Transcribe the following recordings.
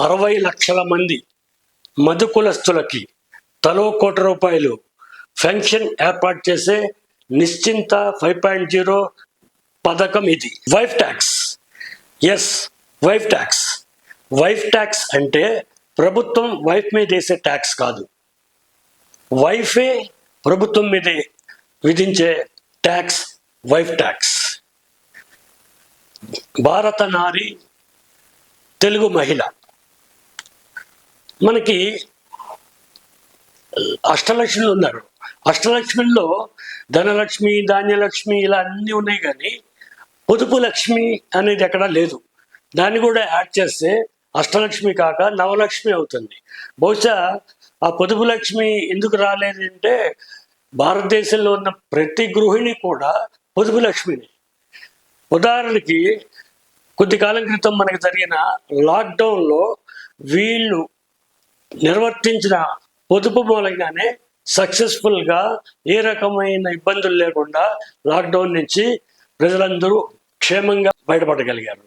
60 లక్షల మంది మధు కులస్తులకి తలో ₹1,00,00,000 పెన్షన్ ఏర్పాటు చేసే నిశ్చింత 5.0 పథకం ఇది. Wife tax. Yes, wife tax. Wife tax అంటే ప్రభుత్వం వైఫ్ మీద వేసే ట్యాక్స్ కాదు, వైఫే ప్రభుత్వం మీద విధించే ట్యాక్స్ వైఫ్ ట్యాక్స్. భారత నారి, తెలుగు మహిళ. మనకి అష్టలక్ష్మిలు ఉన్నారు. అష్టలక్ష్మిల్లో ధనలక్ష్మి, ధాన్యలక్ష్మి ఇలా అన్నీ ఉన్నాయి, కానీ పొదుపు లక్ష్మి అనేది ఎక్కడా లేదు. దాన్ని కూడా యాడ్ చేస్తే అష్టలక్ష్మి కాక నవలక్ష్మి అవుతుంది. బహుశా ఆ పొదుపు లక్ష్మి ఎందుకు రాలేదంటే భారతదేశంలో ఉన్న ప్రతి గృహిణి కూడా పొదుపు లక్ష్మిని. ఉదాహరణకి కొద్ది కాలం క్రితం మనకు జరిగిన లాక్డౌన్లో వీళ్ళు నిర్వర్తించిన పొదుపు మూలంగానే సక్సెస్ఫుల్గా ఏ రకమైన ఇబ్బందులు లేకుండా లాక్డౌన్ నుంచి ప్రజలందరూ క్షేమంగా బయటపడగలిగారు.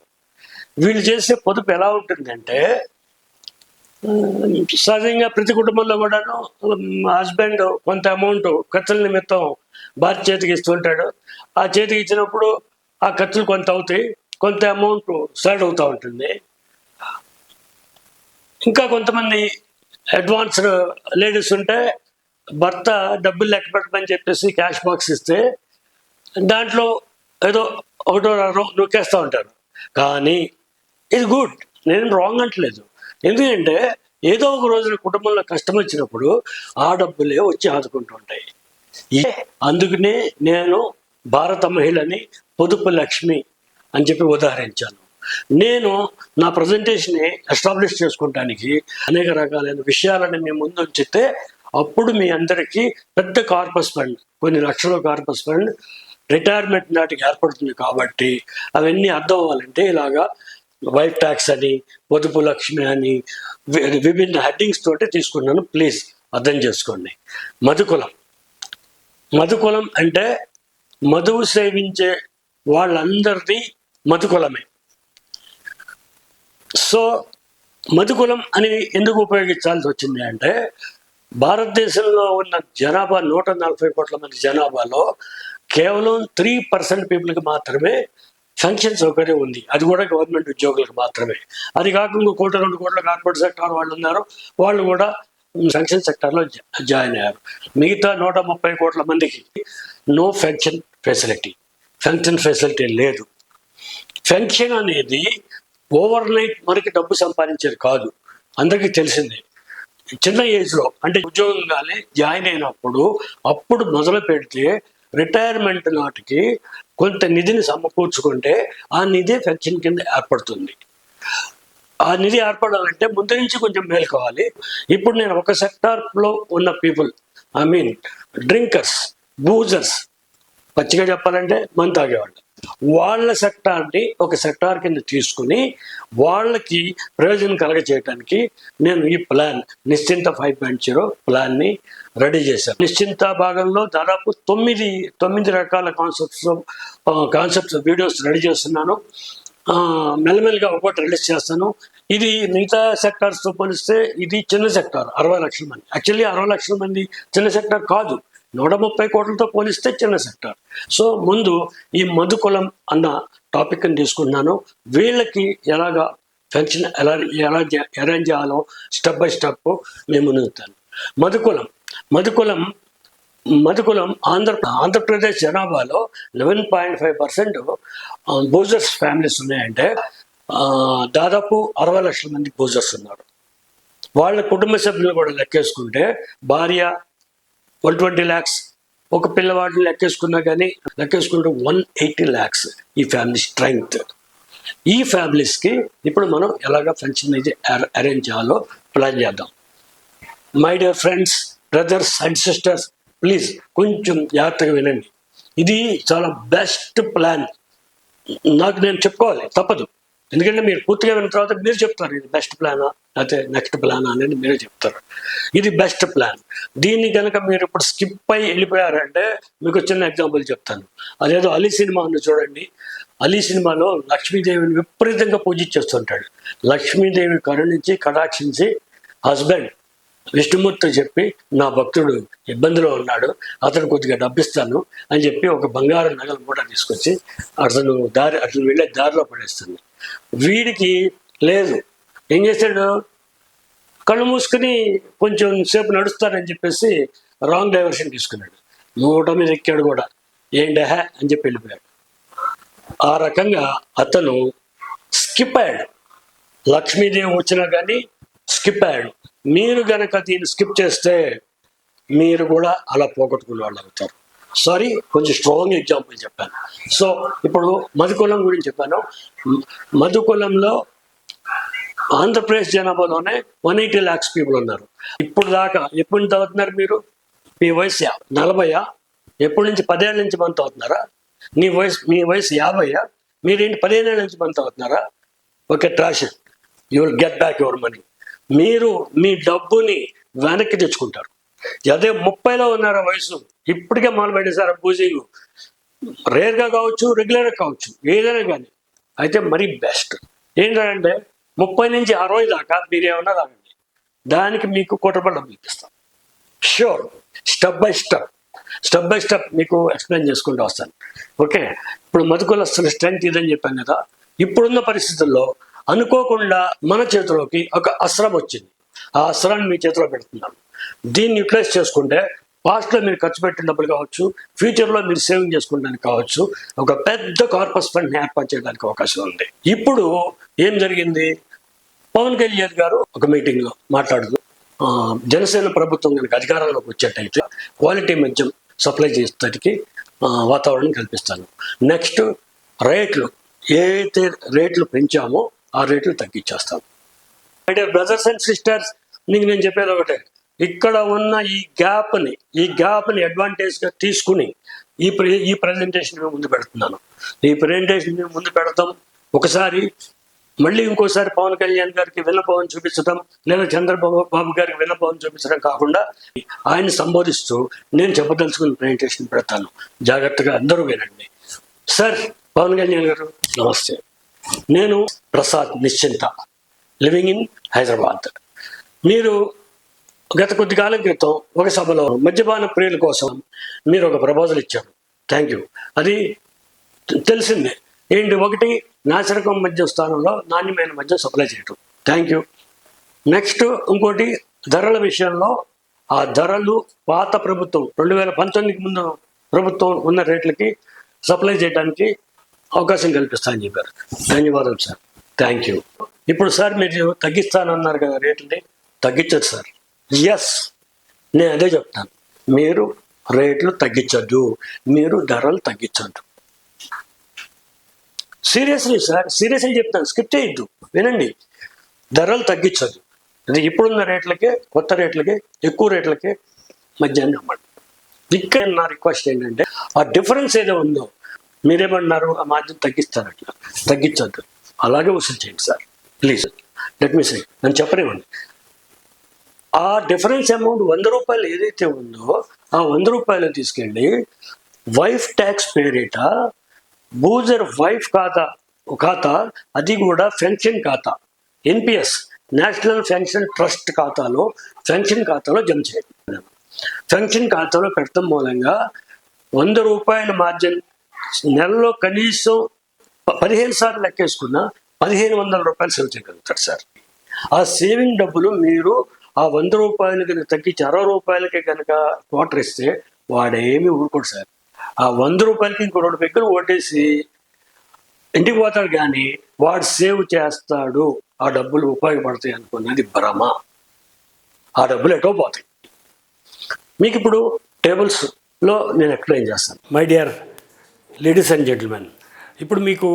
వీళ్ళు చేసే పొదుపు ఎలా ఉంటుందంటే, సహజంగా ప్రతి కుటుంబంలో కూడాను హస్బెండ్ కొంత అమౌంట్ ఖర్చుల నిమిత్తం భార్య చేతికి ఇస్తుంటాడు. ఆ చేతికి ఇచ్చినప్పుడు ఆ ఖర్చులు కొంత అవుతాయి, కొంత అమౌంట్ సైడ్ అవుతూ ఉంటుంది. ఇంకా కొంతమంది అడ్వాన్స్డ్ లేడీస్ ఉంటే భర్త డబ్బులు లెక్క పెట్టమని చెప్పేసి క్యాష్ బాక్స్ ఇస్తే దాంట్లో ఏదో ఒకటో నొక్కేస్తూ ఉంటారు. కానీ ఇది గుడ్, నేను రాంగ్ అంటలేదు. ఎందుకంటే ఏదో ఒక రోజున కుటుంబంలో కష్టం వచ్చినప్పుడు ఆ డబ్బులే వచ్చి ఆదుకుంటూ ఉంటాయి. అందుకనే నేను భారత మహిళని పొదుపు లక్ష్మి అని చెప్పి ఉదాహరించాను. నేను నా ప్రజెంటేషన్ని ఎస్టాబ్లిష్ చేసుకోవడానికి అనేక రకాలైన విషయాలను మేము ముందు ఉంచితే అప్పుడు మీ అందరికీ పెద్ద కార్పస్ ఫండ్, కొన్ని లక్షల కార్పస్ ఫండ్ రిటైర్మెంట్ నాటికి ఏర్పడుతుంది. కాబట్టి అవన్నీ అర్థం అవ్వాలంటే ఇలాగా వైఫ్ ట్యాక్స్ అని, పొదుపు లక్ష్మి అని విభిన్న హెడ్డింగ్స్ తోటి తీసుకున్నాను. ప్లీజ్ అర్థం చేసుకోండి. మధుకులం. మధుకులం అంటే మధువు సేవించే వాళ్ళందరిది మధుకులమే. సో మధుకులం అని ఎందుకు ఉపయోగించాల్సి వచ్చింది అంటే, భారతదేశంలో ఉన్న జనాభా 140 కోట్ల మంది జనాభాలో కేవలం 3% పీపుల్కి మాత్రమే పెన్షన్ సౌకర్యం ఉంది. అది కూడా గవర్నమెంట్ ఉద్యోగులకు మాత్రమే. అది కాకుండా 1 కోటి 2 కోట్ల కార్పొరేట్ సెక్టార్ వాళ్ళు ఉన్నారు, వాళ్ళు కూడా పెన్షన్ సెక్టార్లో జాయిన్ అయ్యారు. మిగతా 130 కోట్ల మందికి no pension facility. Pension facility లేదు. పెన్షన్ అనేది ఓవర్ నైట్ మనకి డబ్బు సంపాదించేది కాదు, అందరికీ తెలిసిందే. చిన్న ఏజ్లో అంటే ఉద్యోగం కానీ జాయిన్ అయినప్పుడు అప్పుడు మొదలు పెడితే రిటైర్మెంట్ నాటికి కొంత నిధిని సమకూర్చుకుంటే ఆ నిధి పెన్షన్ కింద ఏర్పడుతుంది. ఆ నిధి ఏర్పడాలంటే ముందు నుంచి కొంచెం మేల్కోవాలి. ఇప్పుడు నేను ఒక సెక్టార్లో ఉన్న పీపుల్, ఐ మీన్ డ్రింకర్స్, బూజర్స్, పచ్చిగా చెప్పాలంటే మందు తాగేవాళ్ళు, వాళ్ళ సెక్టార్ని ఒక సెక్టార్ కింద తీసుకుని వాళ్ళకి ప్రయోజనం కలగజేయడానికి నేను ఈ ప్లాన్ నిశ్చింత 5.0 ప్లాన్ని రెడీ చేశాను. నిశ్చింత భాగంలో దాదాపు 9 రకాల కాన్సెప్ట్స్ వీడియోస్ రెడీ చేస్తున్నాను. మెల్లమెల్లగా ఒకటి రిలీజ్ చేస్తాను. ఇది మిగతా సెక్టార్స్తో పోలిస్తే ఇది చిన్న సెక్టార్, 60 లక్షల మంది. యాక్చువల్లీ 60 లక్షల మంది చిన్న సెక్టార్ కాదు, 130 కోట్లతో పోలిస్తే చిన్న సెక్టార్. సో ముందు ఈ మధుకులం అన్న టాపిక్ని తీసుకున్నాను. వీళ్ళకి ఎలాగా పెన్షన్ ఎలా అరేంజ్ చేయాలో స్టెప్ బై స్టెప్ మేము ముందుతాను. మధుకులం ఆంధ్రప్రదేశ్ జనాభాలో 11.5% బూజర్స్ ఫ్యామిలీస్ ఉన్నాయంటే దాదాపు 60 లక్షల మంది బూజర్స్ ఉన్నారు. వాళ్ళ కుటుంబ సభ్యులు కూడా లెక్కేసుకుంటే భార్య 120 lakhs, ఒక పిల్లవాడిని లెక్కేసుకుంటే 180 lakhs ఈ ఫ్యామిలీ స్ట్రెంగ్త్. ఈ ఫ్యామిలీస్కి ఇప్పుడు మనం ఎలాగ పెన్షన్ అరేంజ్ చేయాలో ప్లాన్ చేద్దాం. My dear friends, brothers and sisters, please కొంచెం జాగ్రత్తగా వినండి. ఇది చాలా బెస్ట్ ప్లాన్. నాకు నేను చెప్పుకోవాలి, తప్పదు. ఎందుకంటే మీరు పూర్తిగా విన్న తర్వాత మీరు చెప్తారు ఇది బెస్ట్ ప్లానా అయితే నెక్స్ట్ ప్లాన్ అనేది మీరే చెప్తారు. ఇది బెస్ట్ ప్లాన్. దీన్ని కనుక మీరు ఇప్పుడు స్కిప్ అయి వెళ్ళిపోయారంటే మీకు చిన్న ఎగ్జాంపుల్ చెప్తాను. అదేదో అలీ సినిమా ఉంది చూడండి. అలీ సినిమాలో లక్ష్మీదేవిని విపరీతంగా పూజించేస్తుంటాడు. లక్ష్మీదేవి కరుణించి కటాక్షించి హస్బెండ్ విష్ణుమూర్తి చెప్పి నా భక్తుడు ఇబ్బందిలో ఉన్నాడు, అతను కొద్దిగా డబ్బిస్తాను అని చెప్పి ఒక బంగారు నగలు మూట తీసుకొచ్చి అతను వెళ్ళే దారిలో పడేస్తుంది. వీడికి లేదు, ఏం చేశాడు, కళ్ళు మూసుకుని కొంచెం సేపు నడుస్తారని చెప్పేసి రాంగ్ డైవర్షన్ తీసుకున్నాడు. మూట మీద ఎక్కాడు కూడా, ఏంటా అని చెప్పి వెళ్ళిపోయాడు. ఆ రకంగా అతను స్కిప్ అయ్యాడు. లక్ష్మీదేవి వచ్చినా కానీ స్కిప్ అయ్యాడు. మీరు గనక దీన్ని స్కిప్ చేస్తే మీరు కూడా అలా పోగొట్టుకునే వాళ్ళు అవుతారు. సారీ, కొంచెం స్ట్రాంగ్ ఎగ్జాంపుల్ చెప్పాను. సో ఇప్పుడు మధుకులం గురించి చెప్పాను. మధుకులంలో ఆంధ్రప్రదేశ్ జనాభాలోనే 180 lakhs పీపుల్ ఉన్నారు. ఇప్పుడు దాకా ఎప్పటి నుంచి అవుతున్నారు మీరు? మీ వయసు 40? ఎప్పటి నుంచి? 10 ఏళ్ళ నుంచి మంత్ అవుతున్నారా? మీ వయసు 50? మీరేంటి 15 ఏళ్ళ నుంచి మంత్ అవుతున్నారా? Okay, trash, you will get back your money. మీరు మీ డబ్బుని వెనక్కి తెచ్చుకుంటారు. అదే 30లో ఉన్నారా వయసు, ఇప్పటికే మొదలు పెట్టేశారు పూజింగ్, రేర్గా కావచ్చు, రెగ్యులర్గా కావచ్చు, ఏదైనా కానీ. అయితే మరీ బెస్ట్ ఏంటంటే 30 నుంచి 60 దాకా మీరు ఏమన్నా రాగండి, దానికి మీకు ₹1 డబ్బులు ఇప్పిస్తాం. షూర్, స్టెప్ బై స్టెప్ మీకు ఎక్స్ప్లెయిన్ చేసుకుంటూ వస్తాను. ఓకే, ఇప్పుడు మధుకులస్తుల స్ట్రెంగ్త్ ఇదని చెప్పాను కదా. ఇప్పుడున్న పరిస్థితుల్లో అనుకోకుండా మన చేతిలోకి ఒక అస్త్రం వచ్చింది. ఆ అస్త్రాన్ని మీ చేతిలో పెడుతున్నాను. దీన్ని యూటిలైజ్ చేసుకుంటే పాస్ట్లో మీరు ఖర్చు పెట్టిన డబ్బులు కావచ్చు, ఫ్యూచర్లో మీరు సేవింగ్ చేసుకోవడానికి కావచ్చు, ఒక పెద్ద కార్పస్ ఫండ్ని ఏర్పాటు చేయడానికి అవకాశం ఉంది. ఇప్పుడు ఏం జరిగింది, పవన్ కళ్యాణ్ గారు ఒక మీటింగ్లో మాట్లాడుతూ జనసేన ప్రభుత్వం కనుక అధికారంలోకి వచ్చేటైతే క్వాలిటీ మద్యం సప్లై చేసేటికి వాతావరణం కల్పిస్తాను. నెక్స్ట్ రేట్లు, ఏదైతే రేట్లు పెంచామో ఆ రేట్లు తగ్గించేస్తాం. అంటే బ్రదర్స్ అండ్ సిస్టర్స్, నీకు నేను చెప్పేది ఒకటే, ఇక్కడ ఉన్న ఈ గ్యాప్ని అడ్వాంటేజ్గా తీసుకుని ఈ ప్రజెంటేషన్ ముందు పెడుతున్నాను. ఈ ప్రజెంటేషన్ ముందు పెడతాం. ఒకసారి మళ్ళీ ఇంకోసారి పవన్ కళ్యాణ్ గారికి విన్నపం చూపించడం, లేదా చంద్రబాబు గారికి విన్నపం చూపించడం కాకుండా ఆయన్ని సంబోధిస్తూ నేను చెప్పదలుచుకుని ప్రజెంటేషన్ పెడతాను. జాగ్రత్తగా అందరూ వినండి. సార్, పవన్ కళ్యాణ్ గారు నమస్తే. నేను ప్రసాద్ నిశ్చింత, లివింగ్ ఇన్ హైదరాబాద్. మీరు గత కొద్ది కాలం క్రితం ఒక సభలో మద్యపాన ప్రియుల కోసం మీరు ఒక ప్రపోజల్ ఇచ్చారు. Thank you. అది తెలిసిందే. ఏంటి, ఒకటి నాసిరకం మద్యం స్థానంలో నాణ్యమైన మద్యం సప్లై చేయటం. Thank you. నెక్స్ట్ ఇంకోటి, ధరల విషయంలో ఆ ధరలు పాత ప్రభుత్వం 2019కి ముందు ప్రభుత్వం ఉన్న రేట్లకి సప్లై చేయడానికి అవకాశం కల్పిస్తానని చెప్పారు. ధన్యవాదాలు సార్, థ్యాంక్ యూ. ఇప్పుడు సార్ మీరు తగ్గిస్తానన్నారు కదా రేట్లని, తగ్గించదు సార్. ఎస్, నేను అదే చెప్తాను. మీరు రేట్లు తగ్గించద్దు, మీరు ధరలు తగ్గించద్దు. సీరియస్లీ సార్, సీరియస్లీ చెప్తాను, స్కిప్ చేయొద్దు, వినండి. ధరలు తగ్గించద్దు. అది ఇప్పుడున్న రేట్లకే, కొత్త రేట్లకే, ఎక్కువ రేట్లకే మద్యాన్ని అమ్మండి. ఇక్కడ నా రిక్వెస్ట్ ఏంటంటే, ఆ డిఫరెన్స్ ఏదో ఉందో, మీరేమన్నారు, ఆ మాధ్యం తగ్గిస్తారు, అట్లా తగ్గించద్దు, అలాగే వసూలు చేయండి సార్, ప్లీజ్. లెట్ మీ సే, నన్ను చెప్పనివ్వండి. ఆ డిఫరెన్స్ అమౌంట్ ₹100 ఏదైతే ఉందో ఆ ₹100 తీసుకెళ్ళి వైఫ్ ట్యాక్స్ పేరిట బూజర్ వైఫ్ ఖాతా, అది కూడా పెన్షన్ ఖాతా, ఎన్పిఎస్, నేషనల్ పెన్షన్ ట్రస్ట్ ఖాతాలో, పెన్షన్ ఖాతాలో జమ చేయాలి. పెన్షన్ ఖాతాలో పెడతాం మూలంగా ₹100 మార్జిన్ నెలలో కనీసం 15 సార్లు లెక్కేసుకున్నా ₹1,500 సేవ్ చేయగలుగుతారు సార్. ఆ సేవింగ్ డబ్బులు మీరు ఆ ₹100 కనుక తగ్గించి ₹60 కనుక క్వార్టర్ ఇస్తే వాడేమి ఊరుకోడు సార్. ఆ ₹100కి ఇంకో 2 పెగ్గులు ఓటేసి ఇంటికి పోతాడు, కానీ వాడు సేవ్ చేస్తాడు, ఆ డబ్బులు ఉపయోగపడతాయి అనుకున్నది భ్రమ. ఆ డబ్బులు ఎటో పోతాయి. మీకు ఇప్పుడు టేబుల్స్లో నేను ఎక్స్ప్లెయిన్ చేస్తాను. My dear ladies and gentlemen, ఇప్పుడు మీకు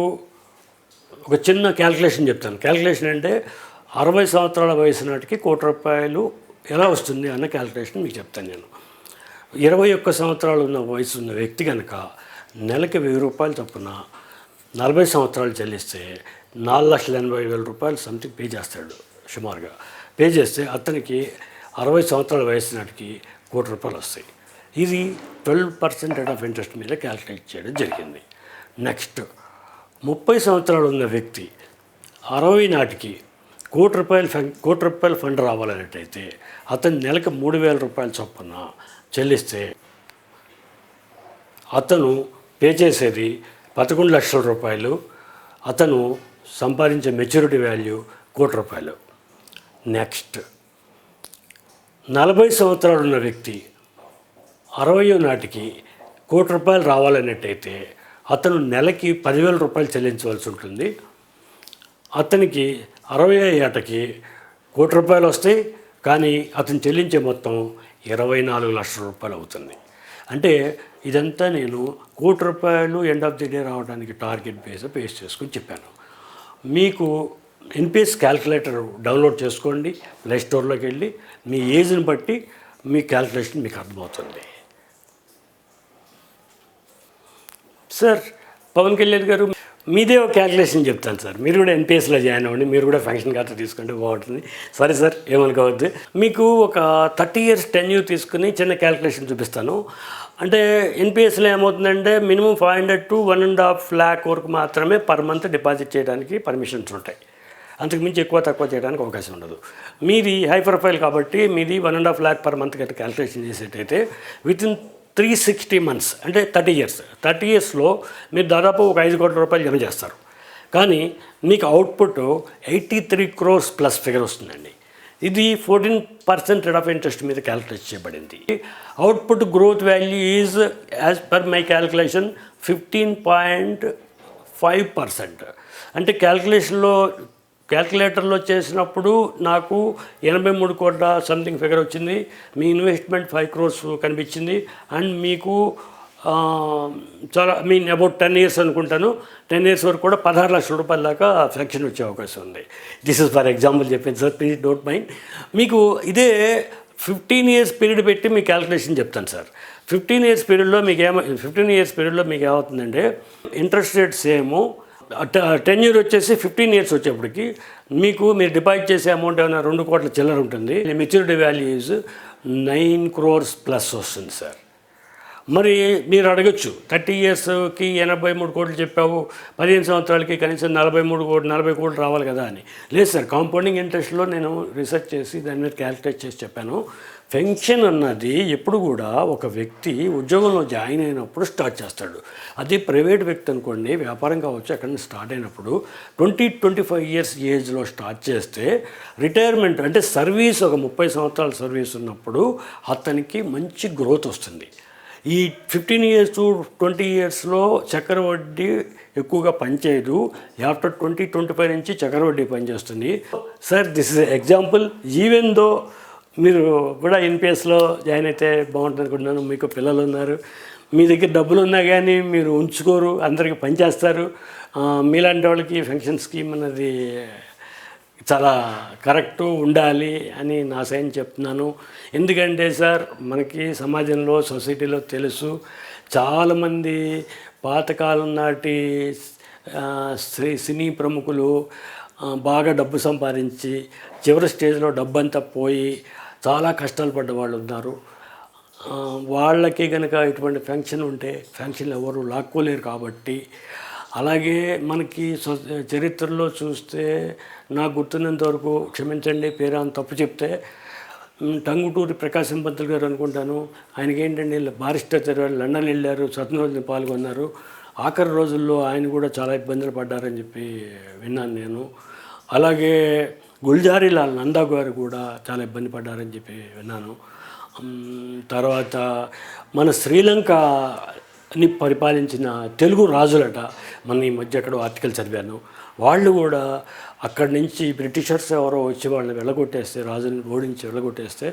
ఒక చిన్న క్యాల్కులేషన్ చెప్తాను. క్యాల్కులేషన్ అంటే 60 సంవత్సరాల వయసు నాటికి ₹1,00,00,000 ఎలా వస్తుంది అన్న క్యాల్కులేషన్ మీకు చెప్తాను నేను. 21 సంవత్సరాలు ఉన్న వయసు ఉన్న వ్యక్తి కనుక నెలకి ₹1,000 చొప్పున 40 సంవత్సరాలు చెల్లిస్తే 4,80,000 సంథింగ్ పే చేస్తాడు సుమారుగా. పే చేస్తే అతనికి 60 సంవత్సరాల వయసు నాటికి ₹1,00,00,000 వస్తాయి. ఇది 12% రేట్ ఆఫ్ ఇంట్రెస్ట్ మీద క్యాల్కులేట్ చేయడం జరిగింది. నెక్స్ట్ 30 సంవత్సరాలు ఉన్న వ్యక్తి 60 నాటికి ₹1,00,00,000 ఫండ్ రావాలన్నట్టయితే అతను నెలకు ₹3,000 చొప్పున చెల్లిస్తే అతను పే చేసేది ₹11 లక్షల. అతను సంపాదించే మెచ్యూరిటీ వాల్యూ ₹1,00,00,000. నెక్స్ట్ 40 సంవత్సరాలు ఉన్న వ్యక్తి 60 నాటికి ₹1,00,00,000 రావాలన్నట్టయితే అతను నెలకి ₹10,000 చెల్లించవలసి ఉంటుంది. అతనికి 60 ఏటకి ₹1,00,00,000 వస్తాయి, కానీ అతను చెల్లించే మొత్తం ₹24 లక్షల అవుతుంది. అంటే ఇదంతా నేను ₹1,00,00,000 ఎండ్ ఆఫ్ ది డే రావడానికి టార్గెట్ బేస్ చేసుకుని చెప్పాను. మీకు ఎన్పిఎస్ క్యాల్కులేటర్ డౌన్లోడ్ చేసుకోండి, ప్లే స్టోర్లోకి వెళ్ళి మీ ఏజ్ని బట్టి మీ క్యాల్కులేషన్ మీకు అర్థమవుతుంది. సార్ పవన్ కళ్యాణ్ గారు, మీదే ఒక క్యాల్కులేషన్ చెప్తాను సార్. మీరు కూడా ఎన్పిఎస్లో జాయిన్ అవ్వండి, మీరు కూడా ఫంక్షన్ ఖాతా తీసుకుంటే బాగుంటుంది. సరే సార్, ఏమనుకోవద్దు. మీకు ఒక 30 years టెన్యూర్ తీసుకుని చిన్న క్యాల్కులేషన్ చూపిస్తాను. అంటే ఎన్పిఎస్లో ఏమవుతుందంటే మినిమం 500 to 1.5 lakh వరకు మాత్రమే పర్ మంత్ డిపాజిట్ చేయడానికి పర్మిషన్స్ ఉంటాయి. అంతకుమించి ఎక్కువ తక్కువ చేయడానికి అవకాశం ఉండదు. మీది హై ప్రొఫైల్ కాబట్టి మీది 1.5 lakh పర్ మంత్ గట్రా క్యాల్కులేషన్ చేసేటైతే వితిన్ 360 months అంటే 30 years. 30 yearsలో మీరు దాదాపు ఒక ₹5 కోట్ల జమ చేస్తారు. కానీ మీకు అవుట్పుట్ 83 crores ప్లస్ ఫిగర్ వస్తుందండి. ఇది 14% రేట్ ఆఫ్ ఇంట్రెస్ట్ మీద క్యాల్కులేట్ చేయబడింది. Output growth value is as per my calculation 15.5%. అంటే క్యాల్కులేటర్లో చేసినప్పుడు నాకు 83 కోట్ల సంథింగ్ ఫిగర్ వచ్చింది. మీ ఇన్వెస్ట్మెంట్ 5 crores కనిపించింది. అండ్ మీకు చాలా అబౌట్ 10 years అనుకుంటాను. 10 years వరకు కూడా ₹16 లక్షల దాకా ఫ్యాక్షన్ వచ్చే అవకాశం ఉంది. దిస్ ఇస్ ఫర్ ఎగ్జాంపుల్ చెప్పింది సార్, ప్లీజ్ డోంట్ మైండ్. మీకు ఇదే 15 years పీరియడ్ పెట్టి మీ క్యాల్కులేషన్ చెప్తాను సార్. 15 years పీరియడ్లో మీకు ఏమవుతుందంటే ఇంట్రెస్ట్ రేట్ సేము, టెన్యూర్ వచ్చేసి 15 years వచ్చేప్పటికి మీరు డిపాజిట్ చేసే అమౌంట్ ఏమైనా 2 కోట్ల చిల్లర ఉంటుంది. Maturity value is 9 crores plus వస్తుంది సార్. మరి మీరు అడగచ్చు, 30 yearsకి 83 కోట్లు చెప్పావు, 15 సంవత్సరాలకి కనీసం 40 కోట్లు రావాలి కదా అని. లేదు సార్, కాంపౌండింగ్ ఇంట్రెస్ట్లో నేను రీసెర్చ్ చేసి దాని మీద క్యాల్కులేట్ చేసి చెప్పాను. పెన్షన్ అన్నది ఎప్పుడు కూడా ఒక వ్యక్తి ఉద్యోగంలో జాయిన్ అయినప్పుడు స్టార్ట్ చేస్తాడు. అది ప్రైవేట్ వ్యక్తి అనుకోండి, వ్యాపారం కావచ్చు, అక్కడ నుంచి స్టార్ట్ అయినప్పుడు 20-25 years ఏజ్లో స్టార్ట్ చేస్తే రిటైర్మెంట్ అంటే సర్వీస్ ఒక 30 సంవత్సరాల సర్వీస్ ఉన్నప్పుడు అతనికి మంచి గ్రోత్ వస్తుంది. ఈ 15 years to 20 yearsలో చక్రవడ్డీ ఎక్కువగా పనిచేయదు. ఆఫ్టర్ 20-25 నుంచి చక్రవడ్డీ పనిచేస్తుంది. Sir, this is example. Even though మీరు కూడా ఎన్పిఎస్లో జాయిన్ అయితే బాగుంటుంది అనుకుంటున్నాను. మీకు పిల్లలు ఉన్నారు, మీ దగ్గర డబ్బులు ఉన్నా కానీ మీరు ఉంచుకోరు, అందరికీ పనిచేస్తారు. మీలాంటి వాళ్ళకి పెన్షన్ స్కీమ్ అన్నది చాలా కరెక్టు ఉండాలి అని నా సైన్ చెప్తున్నాను. ఎందుకంటే సార్, మనకి సమాజంలో సొసైటీలో తెలుసు, చాలామంది పాతకాలం నాటి సినీ ప్రముఖులు బాగా డబ్బు సంపాదించి చివరి స్టేజ్లో డబ్బంతా పోయి చాలా కష్టాలు పడ్డ వాళ్ళు ఉన్నారు. వాళ్ళకి కనుక ఇటువంటి ఫంక్షన్ ఉంటే ఫంక్షన్లు ఎవరు లాక్కోలేరు. కాబట్టి అలాగే మనకి చరిత్రలో చూస్తే నాకు గుర్తున్నంత వరకు, క్షమించండి పేరు తప్పు చెప్తే, టంగుటూరి ప్రకాశం పంతులు గారు అనుకుంటాను, ఆయనకి ఏంటంటే బారిస్టర్ చదివారు, లండన్ వెళ్ళారు, స్వతంత్రోద్యమంలో పాల్గొన్నారు. ఆఖరి రోజుల్లో ఆయన కూడా చాలా ఇబ్బందులు పడ్డారని చెప్పి విన్నాను నేను. అలాగే గుల్జారీలాల్ నందా గారు కూడా చాలా ఇబ్బంది పడ్డారని చెప్పి విన్నాను. తర్వాత మన శ్రీలంకని పరిపాలించిన తెలుగు రాజులట, మన ఈ మధ్య ఎక్కడో ఆర్టికల్ చదివాను, వాళ్ళు కూడా అక్కడి నుంచి బ్రిటిషర్స్ ఎవరో వచ్చి వాళ్ళని వెళ్ళగొట్టేస్తే, రాజుని ఓడించి వెళ్ళగొట్టేస్తే,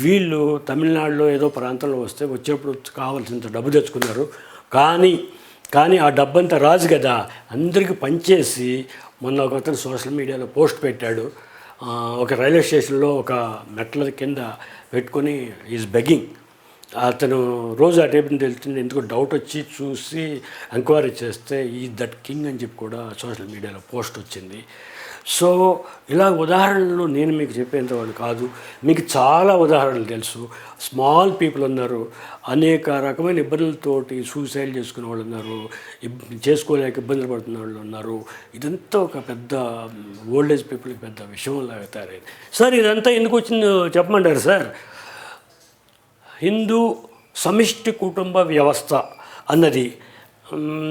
వీళ్ళు తమిళనాడులో ఏదో ప్రాంతంలో వచ్చేప్పుడు కావాల్సినంత డబ్బు తెచ్చుకున్నారు. కానీ ఆ డబ్బంతా రాజు కదా, అందరికీ పనిచేసి మొన్న ఒక అతను సోషల్ మీడియాలో పోస్ట్ పెట్టాడు. ఒక రైల్వే స్టేషన్లో ఒక మెట్ల కింద పెట్టుకొని ఈజ్ బెగ్గింగ్, అతను రోజు ఆ టేబుల్ని వెళ్తుంది, ఎందుకు డౌట్ వచ్చి చూసి ఎంక్వైరీ చేస్తే ఈ దట్ కింగ్ అని చెప్పి కూడా సోషల్ మీడియాలో పోస్ట్ వచ్చింది. సో ఇలా ఉదాహరణలు నేను మీకు చెప్పేంతవాడు కాదు, మీకు చాలా ఉదాహరణలు తెలుసు. స్మాల్ పీపుల్ ఉన్నారు, అనేక రకమైన ఇబ్బందులతోటి సూసైడ్ చేసుకునే వాళ్ళు ఉన్నారు, చేసుకోలేక ఇబ్బందులు పడుతున్న వాళ్ళు ఉన్నారు. ఇదంతా ఒక పెద్ద ఓల్డేజ్ పీపుల్కి పెద్ద విషయంలాగా తయారైంది. సార్ ఇదంతా ఎందుకు వచ్చిందో చెప్పమంటారు సార్? హిందూ సమిష్టి కుటుంబ వ్యవస్థ అన్నది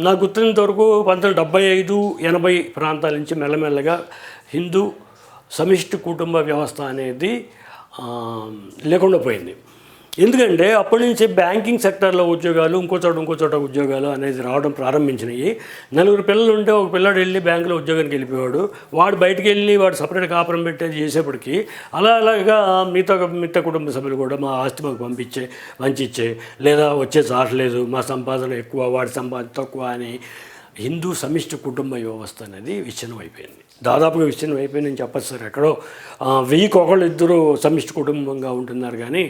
నాకు గుర్తున్నంత వరకు 1975, 80 ప్రాంతాల నుంచి మెల్లమెల్లగా హిందూ సమిష్టి కుటుంబ వ్యవస్థ అనేది లేకుండా పోయింది. ఎందుకంటే అప్పటి నుంచి బ్యాంకింగ్ సెక్టర్లో ఉద్యోగాలు, ఇంకో చోట ఉద్యోగాలు అనేది రావడం ప్రారంభించినాయి. 4 పిల్లలు ఉంటే ఒక పిల్లాడు వెళ్ళి బ్యాంకులో ఉద్యోగానికి వెళ్ళిపోయాడు, వాడు బయటికి వెళ్ళి వాడు సపరేట్ కాపురం పెట్టేది చేసేప్పటికి అలాగా మిగతా కుటుంబ సభ్యులు కూడా మా ఆస్తి మాకు పంచిచ్చే, లేదా వచ్చే చాటలేదు, మా సంపాదన ఎక్కువ వాడి సంపాదన తక్కువ అని హిందూ సమిష్టి కుటుంబ వ్యవస్థ అనేది విచ్ఛిన్నం అయిపోయింది. దాదాపుగా విచ్ఛిన్నం అయిపోయిందని చెప్పచ్చు సార్. ఎక్కడో 1000కి ఒకళ్ళు ఇద్దరు సమిష్టి కుటుంబంగా ఉంటున్నారు, కానీ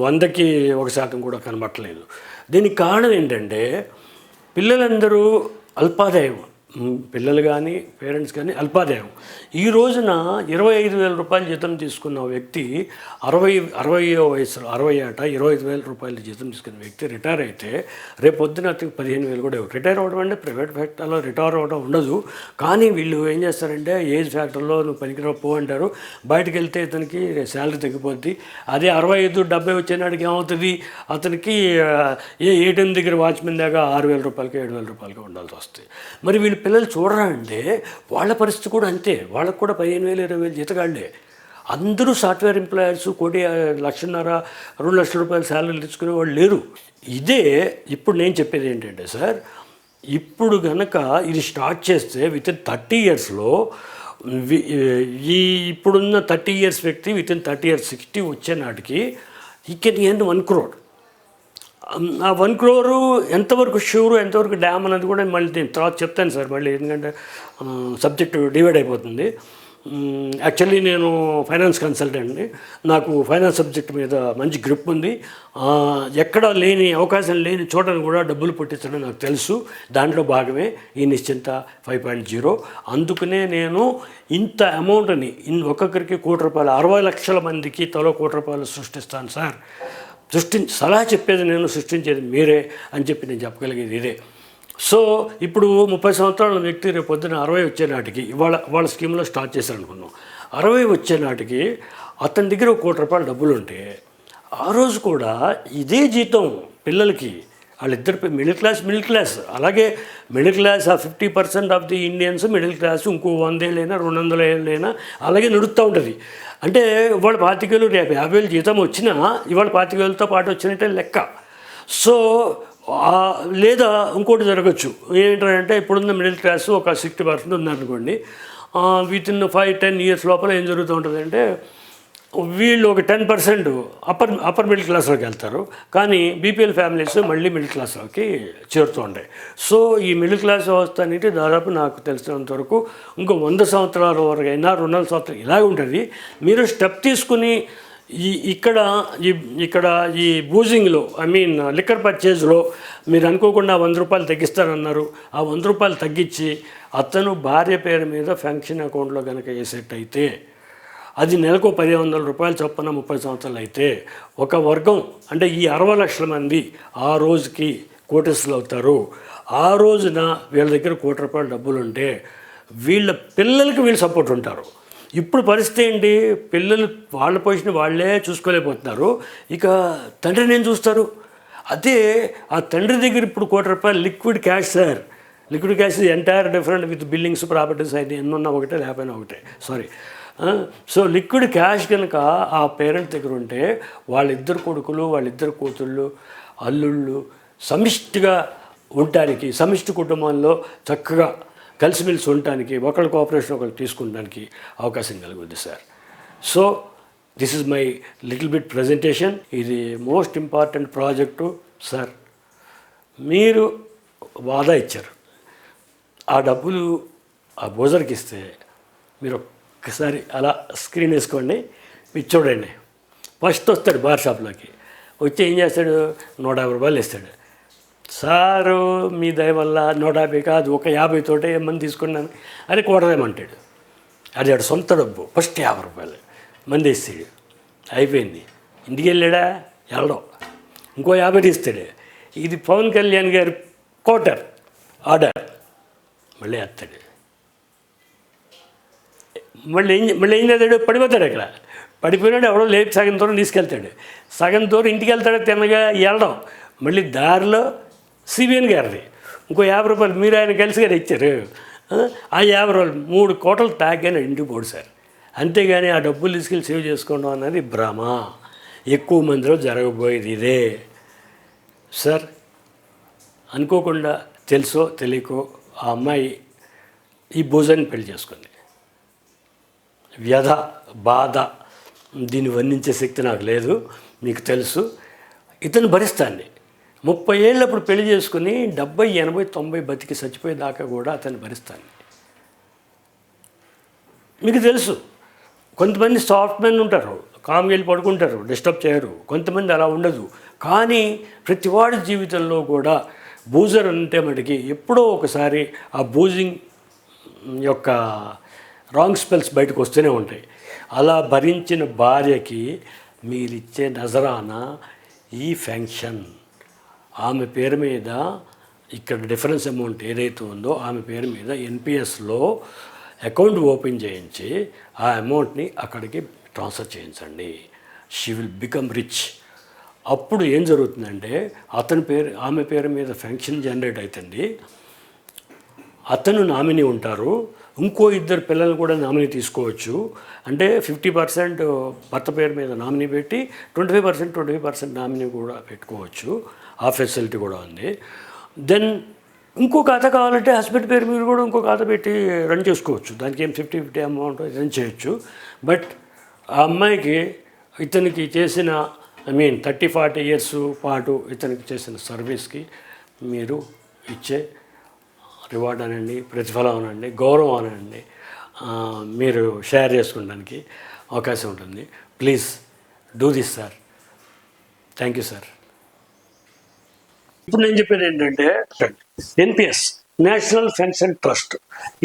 100కి 1% కూడా కనబట్టలేదు. దీనికి కారణం ఏంటంటే పిల్లలందరూ అల్పాదాయం, పిల్లలు కానీ పేరెంట్స్ కానీ అల్పాదాయం. ఈ రోజున 25,000 రూపాయల జీతం తీసుకున్న వ్యక్తి 60వ వయసులో 60 ఏట 25,000 రూపాయల జీతం తీసుకున్న వ్యక్తి రిటైర్ అయితే రేపు పొద్దున అతనికి 15,000 కూడా రిటైర్ అవ్వడం అంటే ప్రైవేట్ ఫ్యాక్టరీలో రిటైర్ అవ్వడం ఉండదు. కానీ వీళ్ళు ఏం చేస్తారంటే ఏజ్ ఫ్యాక్టరీలో నువ్వు పనికిరా పో అంటారు, బయటకు వెళ్తే ఇతనికి శాలరీ తగ్గిపోద్ది. అదే 65, 70 వచ్చేనాడికి ఏమవుతుంది, అతనికి ఏటీఎం దగ్గర వాచ్మెన్ దాకా 6,000 రూపాయలకి 7,000 రూపాయలకి ఉండాల్సి వస్తుంది. మరి వీళ్ళు పిల్లలు చూడరా అంటే వాళ్ళ పరిస్థితి కూడా అంతే, వాళ్ళకు కూడా 15,000, 20,000 జీతగాళ్ళే. అందరూ సాఫ్ట్వేర్ ఎంప్లాయర్స్ 1,50,000, 2 లక్షల రూపాయల శాలరీలు తీసుకునే వాళ్ళు లేరు. ఇదే ఇప్పుడు నేను చెప్పేది ఏంటంటే సార్, ఇప్పుడు కనుక ఇది స్టార్ట్ చేస్తే విత్ ఇన్ 30 ఇయర్స్లో ఇప్పుడున్న 30 ఇయర్స్ వ్యక్తి విత్ ఇన్ 30 ఇయర్స్ 60 వచ్చే నాటికి ఈ కెన్ ఎర్న్ 1 crore. ఆ 1 crore ఎంతవరకు షూరు, ఎంతవరకు డ్యామ్ అనేది కూడా మళ్ళీ నేను తర్వాత చెప్తాను సార్ మళ్ళీ, ఎందుకంటే సబ్జెక్టు డివైడ్ అయిపోతుంది. యాక్చువల్లీ నేను ఫైనాన్స్ కన్సల్టెంట్ని, నాకు ఫైనాన్స్ సబ్జెక్ట్ మీద మంచి గ్రిప్ ఉంది. ఎక్కడ లేని అవకాశం లేని చోటను కూడా డబ్బులు పుట్టించడం నాకు తెలుసు. దాంట్లో భాగమే ఈ నిశ్చింత 5.0. అందుకనే నేను ఇంత అమౌంట్ని ఒక్కొక్కరికి ₹1,00,00,000, 60 లక్షల మందికి తలో ₹1,00,00,000 సృష్టిస్తాను సార్. సలహా చెప్పేది నేను, సృష్టించేది మీరే అని చెప్పి నేను చెప్పగలిగేది ఇదే. సో ఇప్పుడు 30 సంవత్సరాల వ్యక్తి రేపు పొద్దున 60 వచ్చే నాటికి వాళ్ళ స్కీమ్లో స్టార్ట్ చేశారనుకున్నాం. 60 వచ్చే నాటికి అతని దగ్గర ₹1,00,00,000 డబ్బులు ఉంటే ఆ రోజు కూడా ఇదే జీతం పిల్లలకి, వాళ్ళిద్దరు మిడిల్ క్లాస్, అలాగే middle class 50% of the Indians middle class, ఇంకో 100 ఏళ్ళైనా 200 ఏళ్ళైనా అలాగే నడుస్తూ ఉంటుంది. అంటే ఇవాళ 25,000 రేపు 50,000 జీతం వచ్చినా ఇవాళ 25,000తో పాటు వచ్చినట్టే లెక్క. సో లేదా ఇంకోటి జరగచ్చు ఏంటంటే, ఇప్పుడున్న మిడిల్ క్లాస్ ఒక 60% ఉందనుకోండి, విత్ ఇన్ 5-10 ఇయర్స్ లోపల ఏం జరుగుతూ ఉంటుందంటే వీళ్ళు ఒక 10% అప్పర్ మిడిల్ క్లాస్లోకి వెళ్తారు, కానీ బీపీఎల్ ఫ్యామిలీస్ మళ్ళీ మిడిల్ క్లాస్లోకి చేరుతూ ఉంటాయి. సో ఈ మిడిల్ క్లాస్ వ్యవస్థ అనేది దాదాపు నాకు తెలిసినంత వరకు ఇంకో 100 సంవత్సరాల వరకు అయినా 200 సంవత్సరాలు ఇలాగ ఉంటుంది. మీరు స్టెప్ తీసుకుని ఇక్కడ ఈ బూజింగ్లో లిక్కర్ పర్చేజ్లో మీరు అనుకోకుండా ₹100 తగ్గిస్తారన్నారు. ఆ ₹100 తగ్గించి అతను భార్య పేరు మీద ఫంక్షన్ అకౌంట్లో కనుక వేసేట్ అయితే అది నెలకు ₹1,500 చొప్పున 30 సంవత్సరాలు అయితే ఒక వర్గం అంటే ఈ 60 లక్షల మంది ఆ రోజుకి కోటెస్లు అవుతారు. ఆ రోజున వీళ్ళ దగ్గర ₹1,00,00,000 డబ్బులు ఉంటే వీళ్ళ పిల్లలకి వీళ్ళు సపోర్ట్ ఉంటారు. ఇప్పుడు పరిస్థితి ఏంటి, పిల్లలు వాళ్ళ పొజిషన్ వాళ్ళే చూసుకోలేకపోతున్నారు, ఇక తండ్రిని ఏం చూస్తారు? అదే ఆ తండ్రి దగ్గర ఇప్పుడు ₹1,00,00,000 liquid cash sir. Liquid cash entire different with buildings, properties అయితే ఎన్నున్నా ఒకటే లేకపోయినా ఒకటే, సారీ. సో లిక్విడ్ క్యాష్ కనుక ఆ పేరెంట్ దగ్గర ఉంటే వాళ్ళిద్దరు కొడుకులు, వాళ్ళిద్దరు కూతుళ్ళు, అల్లుళ్ళు సమిష్టిగా ఉండటానికి, సమిష్టి కుటుంబంలో చక్కగా కలిసిమెలిసి ఉండటానికి, ఒకళ్ళ కోఆపరేషన్ ఒకళ్ళు తీసుకుంటానికి అవకాశం కలుగుద్ది sir. So this is my little bit presentation. ఇది మోస్ట్ ఇంపార్టెంట్ ప్రాజెక్టు సార్. మీరు వాదా ఇచ్చారు, ఆ డబ్బులు ఆ బోజర్కి ఇస్తే మీరు ఒక్కసారి అలా స్క్రీన్ వేసుకోండి, మీరు చూడండి. ఫస్ట్ వస్తాడు బార్ షాప్లోకి, వచ్చి ఏం చేస్తాడు, 150 రూపాయలు ఇస్తాడు. సారు మీ దయ వల్ల 150 కాదు, ఒక 50 తోటే మంది తీసుకున్నాను అని కూడదేమంటాడు. అది ఆడు సొంత డబ్బు, ఫస్ట్ 50 రూపాయలు మంది ఇస్తాడు. అయిపోయింది. ఇంటికి వెళ్ళాడా, వెళ్ళడం, ఇంకో 50 ఇస్తాడు. ఇది పవన్ కళ్యాణ్ గారి కోటర్ ఆర్డర్, మళ్ళీ వేస్తాడు. మళ్ళీ ఏం చేస్తాడు, పడిపోతాడు. అక్కడ పడిపోయినాడు, ఎవడో లేపి సగం దూరం తీసుకెళ్తాడు. సగం దూరం ఇంటికి వెళ్తాడు, తిన్నగా వెళ్ళడం. మళ్ళీ దారిలో సిబిఎన్ గారిది ఇంకో 50 రూపాయలు మీరు ఆయన కలిసి గారు ఇచ్చారు. ఆ 50 రూపాయలు 3 కోటలు తాగానే ఇంటికి పోడు సార్. అంతేగాని ఆ డబ్బులు తీసుకెళ్ళి సేవ్ చేసుకోవడం అన్నది భ్రమ. ఎక్కువ మందిలో జరగబోయేది ఇదే సార్. అనుకోకుండా తెలుసో తెలియకో ఆ అమ్మాయి ఈ భోజనాన్ని పెళ్లి చేసుకుంది. వ్యధ, బాధ, దీన్ని వర్ణించే శక్తి నాకు లేదు, మీకు తెలుసు. ఇతను భరిస్తాండి. 30 ఏళ్ళప్పుడు పెళ్లి చేసుకుని 70, 80, 90 బతికి చచ్చిపోయేదాకా కూడా అతను భరిస్తాను. మీకు తెలుసు, కొంతమంది సాఫ్ట్ మెన్ ఉంటారు, కామ్గా వెళ్ళి పడుకుంటారు, డిస్టర్బ్ చేయరు. కొంతమంది అలా ఉండదు. కానీ ప్రతివాడి జీవితంలో కూడా బూజర్ అంటే మనకి ఎప్పుడో ఒకసారి ఆ బూజింగ్ యొక్క రాంగ్ స్పెల్స్ బయటకు వస్తూనే ఉంటాయి. అలా భరించిన భార్యకి మీరిచ్చే నజరానా ఈ ఫంక్షన్. ఆమె పేరు మీద ఇక్కడ డిఫరెన్స్ అమౌంట్ ఏదైతే ఉందో ఆమె పేరు మీద ఎన్పిఎస్లో అకౌంట్ ఓపెన్ చేయించి ఆ అమౌంట్ని అక్కడికి ట్రాన్స్ఫర్ చేయించండి. She will become rich. అప్పుడు ఏం జరుగుతుందంటే ఆమె పేరు మీద ఫంక్షన్ జనరేట్ అవుతుంది. అతను నామినీ ఉంటారు, ఇంకో 2 పిల్లలు కూడా నామినీ తీసుకోవచ్చు. అంటే 50% భర్త పేరు మీద నామినీ పెట్టి 25% నామినీ కూడా పెట్టుకోవచ్చు. ఆ ఫెసిలిటీ కూడా ఉంది. దెన్ ఇంకో ఖాతా కావాలంటే హస్బెండ్ పేరు మీద కూడా ఇంకో ఖాతా పెట్టి రన్ చేసుకోవచ్చు. దానికి ఏం 50-50 అమౌంట్ రన్ చేయొచ్చు. బట్ ఆ అమ్మాయికి ఇతనికి చేసిన 30-40 ఇయర్స్ పాటు ఇతనికి చేసిన సర్వీస్కి మీరు ఇచ్చే రివార్డ్ అనండి, ప్రతిఫలం అనండి, గౌరవం అనండి, మీరు షేర్ చేసుకోవడానికి అవకాశం ఉంటుంది. Please do this sir. Thank you sir. ఇప్పుడు నేను చెప్పేది ఏంటంటే ఎన్పిఎస్, నేషనల్ పెన్షన్ ట్రస్ట్,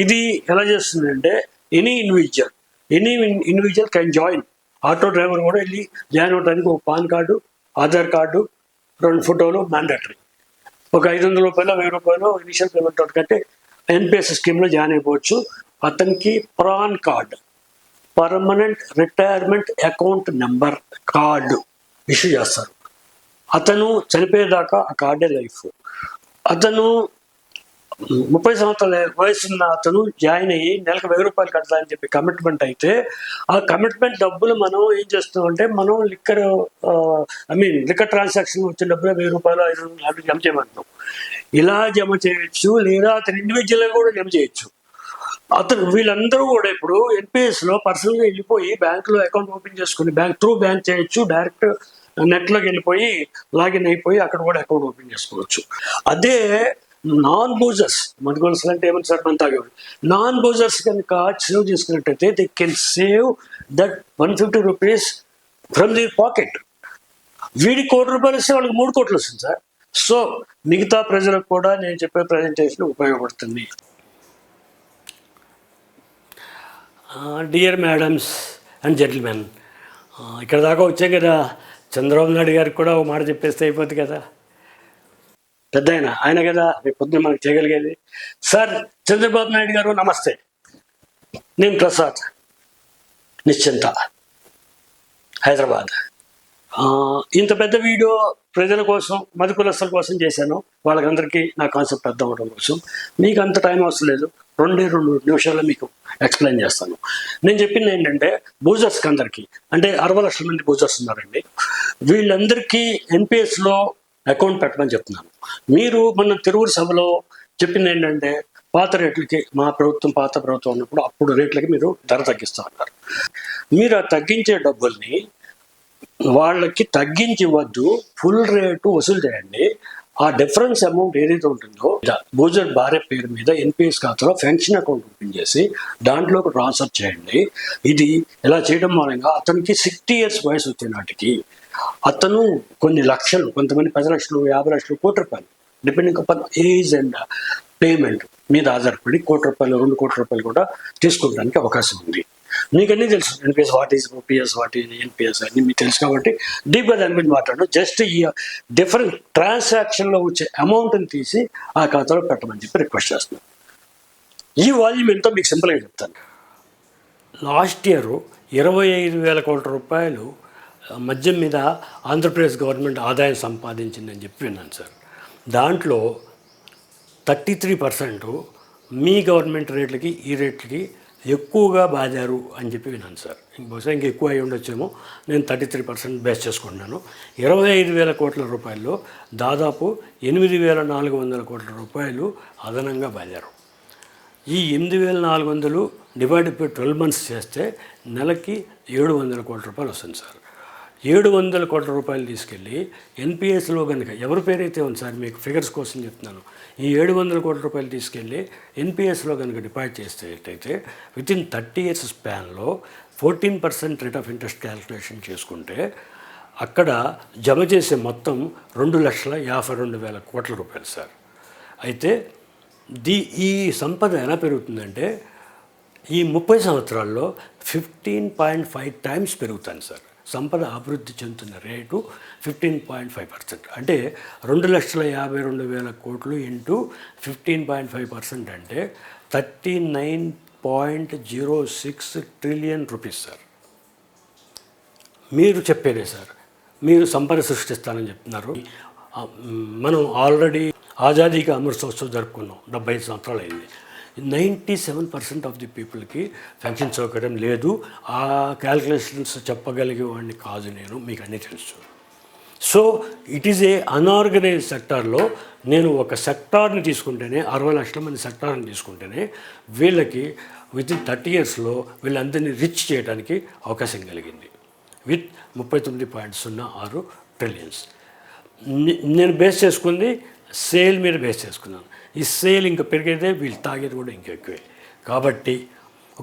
ఇది ఎలా చేస్తుందంటే any individual can join. Auto driver కూడా వెళ్ళి జాయిన్ అవ్వడానికి ఒక పాన్ కార్డు, ఆధార్ కార్డు, 2 ఫోటోలు మ్యాండేటరీ. ఒక 500 రూపాయలు, 1000 రూపాయలు ఇనిషియల్ పేమెంట్ కట్టి ఎన్పిఎస్ స్కీమ్లో జాయిన్ అయిపోవచ్చు. అతనికి PRAN card, permanent retirement account number card issue చేస్తారు. అతను చనిపోయేదాకా ఆ కార్డే లైఫ్. అతను 30 సంవత్సరాల వయసున్న అతను జాయిన్ అయ్యి నెలకు 1000 రూపాయలు కడతానని చెప్పి కమిట్మెంట్ అయితే, ఆ కమిట్మెంట్ డబ్బులు మనం ఏం చేస్తామంటే మనం లిక్కర్ ట్రాన్సాక్షన్ వచ్చిన డబ్బులు 1000 రూపాయలు, 500 జమ చేయమంటున్నాం. ఇలా జమ చేయొచ్చు, లేదా అతను ఇండివిజువల్గా కూడా జమ చేయొచ్చు. వీళ్ళందరూ కూడా ఇప్పుడు ఎన్పిఎస్లో పర్సనల్గా వెళ్ళిపోయి బ్యాంకులో అకౌంట్ ఓపెన్ చేసుకుని బ్యాంక్ చేయొచ్చు. డైరెక్ట్ నెట్లోకి వెళ్ళిపోయి లాగిన్ అయిపోయి అక్కడ కూడా అకౌంట్ ఓపెన్ చేసుకోవచ్చు. అదే నాన్ బూజర్స్, మధుగోల్స్ అంటే ఏమని సార్ మన తాగేవాడు, నాన్ బూజర్స్ కనుక సేవ్ చేసుకున్నట్టయితే they can save that 150 rupees from the pocket. వీడికి 1 కోటి రూపాయలు ఇస్తే వాళ్ళకి 3 కోట్లు వస్తుంది సార్. సో మిగతా ప్రజలకు కూడా నేను చెప్పే ప్రజెంటేషన్ ఉపయోగపడుతుంది. డియర్ మేడమ్స్ అండ్ జెంటిల్మెన్, ఇక్కడ దాకా వచ్చాం కదా, చంద్రబాబు నాయుడు గారికి కూడా ఒక మాట చెప్పేస్తే అయిపోద్ది కదా. పెద్ద ఆయన కదా రేపు పొద్దున మనకు చేయగలిగేది. సార్ చంద్రబాబు నాయుడు గారు నమస్తే, నేను ప్రసాద్, నిశ్చింత, హైదరాబాద్. ఇంత పెద్ద వీడియో ప్రజల కోసం, మధు కులస్తుల కోసం చేశాను. వాళ్ళకందరికీ నా కాన్సెప్ట్ అర్థం అవడం కోసం. మీకు అంత టైం అవసరం లేదు, 2 నిమిషాల్లో మీకు ఎక్స్ప్లెయిన్ చేస్తాను. నేను చెప్పింది ఏంటంటే బూజర్స్కి అందరికీ, అంటే 60 లక్షల మంది బూజర్స్ ఉన్నారండి, వీళ్ళందరికీ ఎన్పిఎస్లో అకౌంట్ పెట్టమని చెప్తున్నాను. మీరు మన తిరువురు సభలో చెప్పింది ఏంటంటే పాత రేట్లకి, పాత ప్రభుత్వం ఉన్నప్పుడు అప్పుడు రేట్లకి మీరు ధర తగ్గిస్తూ ఉంటారు. మీరు ఆ తగ్గించే డబ్బుల్ని వాళ్ళకి తగ్గించి ఇవ్వద్దు, ఫుల్ రేటు వసూలు చేయండి. ఆ డిఫరెన్స్ అమౌంట్ ఏదైతే ఉంటుందో బూజర్ భార్య పేరు మీద ఎన్పిఎస్ ఖాతాలో పెన్షన్ అకౌంట్ ఓపెన్ చేసి దాంట్లోకి ట్రాన్స్ఫర్ చేయండి. ఇది ఇలా చేయడం మూలంగా అతనికి 60 ఇయర్స్ వయసు వచ్చే నాటికి అతను కొన్ని లక్షలు, కొంతమంది 10 లక్షలు, 50 లక్షలు, కోటి రూపాయలు, depending upon age and payment మీద ఆధారపడి ₹1 కోటి, ₹2 కోటి కూడా తీసుకోవడానికి అవకాశం ఉంది. మీకన్నీ తెలుసు, NPS what is, OPS what is, NPS అన్ని మీకు తెలుసు కాబట్టి డీప్గా దాని గురించి మాట్లాడడం. జస్ట్ ఈ డిఫరెంట్ ట్రాన్సాక్షన్లో వచ్చే అమౌంట్ని తీసి ఆ ఖాతాలో పెట్టమని చెప్పి రిక్వెస్ట్ చేస్తున్నాను. ఈ వాల్యూమ్ ఎంతో మీకు సింపుల్గా చెప్తాను. లాస్ట్ ఇయర్ 25,000 కోట్ల రూపాయలు మద్యం మీద ఆంధ్రప్రదేశ్ గవర్నమెంట్ ఆదాయం సంపాదించిందని చెప్పి విన్నాను సార్. దాంట్లో 33% మీ గవర్నమెంట్ రేట్లకి ఈ రేట్లకి ఎక్కువగా బాధారు అని చెప్పి విన్నాను సార్. బహుశా ఇంకా ఎక్కువ అయి ఉండొచ్చేమో, నేను 33% బేస్ చేసుకుంటున్నాను. 25,000 కోట్ల రూపాయల్లో దాదాపు 8,400 కోట్ల రూపాయలు అదనంగా బాధారు. ఈ 8,400 డివైడెడ్ బై 12 months చేస్తే నెలకి 700 కోట్ల రూపాయలు వస్తుంది సార్. 700 కోట్ల రూపాయలు తీసుకెళ్ళి ఎన్పిఎస్లో కనుక ఎవరి పేరైతే ఉంది సార్, మీకు ఫిగర్స్ కోసం చెప్తున్నాను, ఈ 700 కోట్ల రూపాయలు తీసుకెళ్ళి ఎన్పిఎస్లో కనుక డిపాజిట్ చేసేటైతే వితిన్ 30 years స్పాన్లో 14% రేట్ ఆఫ్ ఇంట్రెస్ట్ క్యాలిక్యులేషన్ చేసుకుంటే అక్కడ జమ చేసే మొత్తం 2,52,000 కోట్ల రూపాయలు సార్. అయితే ఈ సంపద ఎలా పెరుగుతుందంటే ఈ 30 సంవత్సరాల్లో 15.5 times పెరుగుతాను సార్. సంపద అభివృద్ధి చెందుతున్న రేటు 15.5%. అంటే 2,52,000 కోట్లు ఇంటూ 15.5% అంటే 39.06 trillion రూపీస్ సార్. మీరు చెప్పేదే సార్, మీరు సంపద సృష్టిస్తానని చెప్తున్నారు. మనం ఆల్రెడీ ఆజాదీకి అమృత్ మహోత్సవ్ జరుపుకున్నాం, 75 సంవత్సరాలు అయింది. 97% ఆఫ్ ది పీపుల్కి పెన్షన్ సౌకర్యం లేదు. ఆ క్యాల్కులేషన్స్ చెప్పగలిగే వాడిని కాదు నేను, మీకు అన్నీ తెలుసు. So it is a unorganised సెక్టార్లో నేను ఒక సెక్టార్ని తీసుకుంటేనే, 60 లక్షల మంది సెక్టార్ని తీసుకుంటేనే వీళ్ళకి వితిన్ 30 yearsలో వీళ్ళందరినీ రిచ్ చేయడానికి అవకాశం కలిగింది విత్ 39.06 trillion. నేను బేస్ చేసుకుంది సేల్ మీద బేస్ చేసుకున్నాను. ఈ సేల్ ఇంకా పెరిగేదే, వీళ్ళు తాగేది కూడా ఇంకెక్కువే. కాబట్టి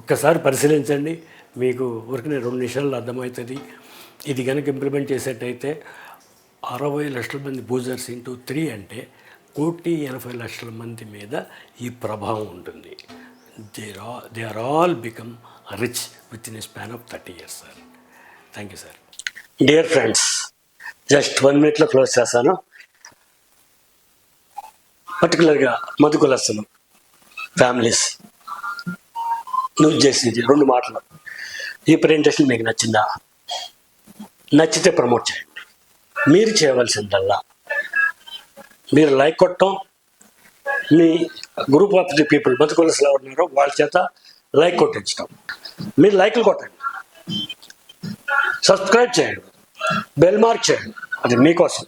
ఒక్కసారి పరిశీలించండి, మీకు ఊరికనే 2 నిమిషాల్లో అర్థమవుతుంది. ఇది కనుక ఇంప్లిమెంట్ చేసేటైతే 60 లక్షల మంది బూజర్స్ ఇంటూ 3 అంటే 1,80,00,000 మంది మీద ఈ ప్రభావం ఉంటుంది. They are all become rich with in a span of 30 years sir. Thank you sir. Dear friends, just 1 minute close చేస్తాను. పర్టికులర్గా మధు కులస్తులు ఫ్యామిలీస్ నువ్వు చేసేది 2 మాటలు. ఈ ప్రెజెంటేషన్ మీకు నచ్చిందా? నచ్చితే ప్రమోట్ చేయండి. మీరు చేయవలసిందల్లా మీరు లైక్ కొట్టడం, మీ గ్రూప్ ఆఫ్ ది పీపుల్ మధు కులస్తులు ఎవరున్నారో వాళ్ళ చేత లైక్ కొట్టించడం. మీరు లైక్లు కొట్టండి, సబ్స్క్రైబ్ చేయండి, బెల్ మార్క్ చేయండి, అది మీకోసం.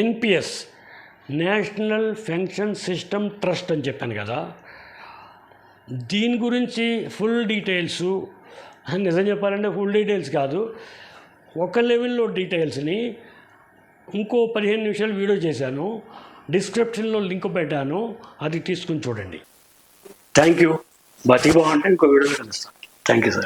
NPS national pension system trust అని చెప్పాను కదా, దీని గురించి ఫుల్ డీటెయిల్స్, నిజం చెప్పాలంటే ఫుల్ డీటెయిల్స్ కాదు, ఒక లెవెల్లో డీటెయిల్స్ని ఇంకో 15 నిమిషాలు వీడియో చేశాను, డిస్క్రిప్షన్లో లింక్ పెట్టాను, అది తీసుకుని చూడండి. Thank you. బతికి బాగుంటే ఇంకో వీడియోలో కలుస్తాను. Thank you sir.